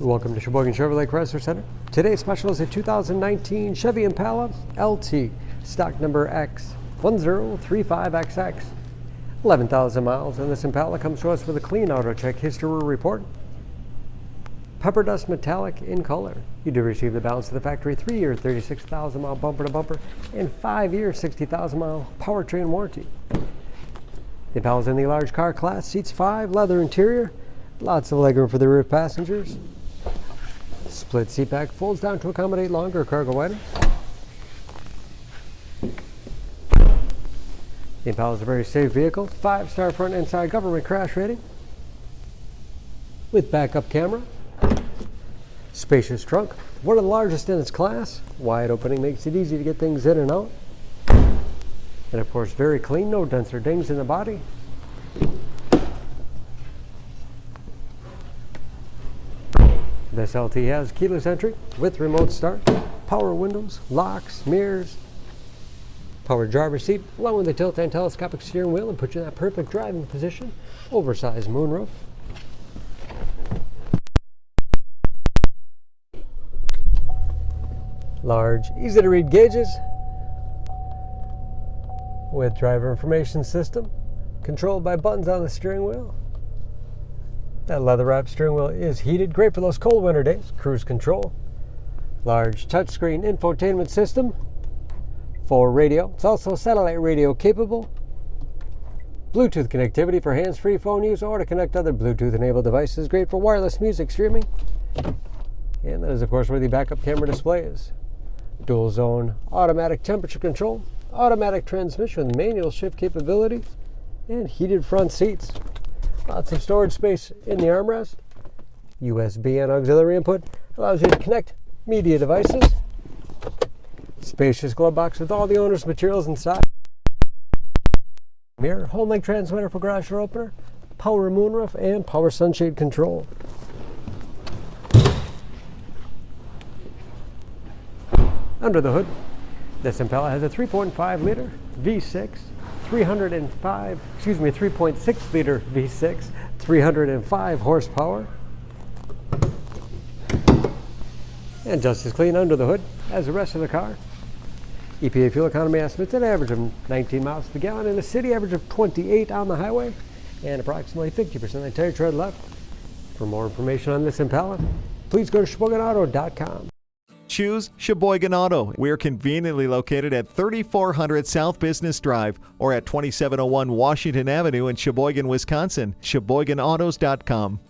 Welcome to Sheboygan Chevrolet Chrysler Center. Today's special is a 2019 Chevy Impala LT, stock number X1035XX. 11,000 miles, and this Impala comes to us with a clean auto check history report. Pepperdust metallic in color. You do receive the balance of the factory 3-year 36,000 mile bumper to bumper and 5-year 60,000 mile powertrain warranty. The Impala's in the large car class, seats 5, leather interior, lots of legroom for the rear passengers. Split seat back folds down to accommodate longer cargo items. The Impala is a very safe vehicle, 5-star front and side government crash rating with backup camera. Spacious trunk, one of the largest in its class. Wide opening makes it easy to get things in and out. And of course, very clean, no dents or dings in the body. This LT has keyless entry with remote start, power windows, locks, mirrors, power driver's seat, along with the tilt and telescopic steering wheel and put you in that perfect driving position. Oversized moonroof. Large, easy to read gauges with driver information system controlled by buttons on the steering wheel. That leather wrapped steering wheel is heated, great for those cold winter days. Cruise control, large touchscreen infotainment system, full radio. It's also satellite radio capable. Bluetooth connectivity for hands-free phone use or to connect other Bluetooth enabled devices. Great for wireless music streaming. And that is of course where the backup camera display is. Dual zone automatic temperature control, automatic transmission with manual shift capability, and heated front seats. Lots of storage space in the armrest. USB and auxiliary input allows you to connect media devices. Spacious glove box with all the owner's materials inside. Mirror, whole length transmitter for garage door opener, power moonroof, and power sunshade control. Under the hood, this Impala has a 3.5 liter V6, 3.6 liter V6, 305 horsepower. And just as clean under the hood as the rest of the car. EPA fuel economy estimates an average of 19 miles per gallon in the city, average of 28 on the highway, and approximately 50% of the tire tread left. For more information on this Impala, please go to SheboyganAuto.com. Choose Sheboygan Auto. We're conveniently located at 3400 South Business Drive or at 2701 Washington Avenue in Sheboygan, Wisconsin. SheboyganAutos.com.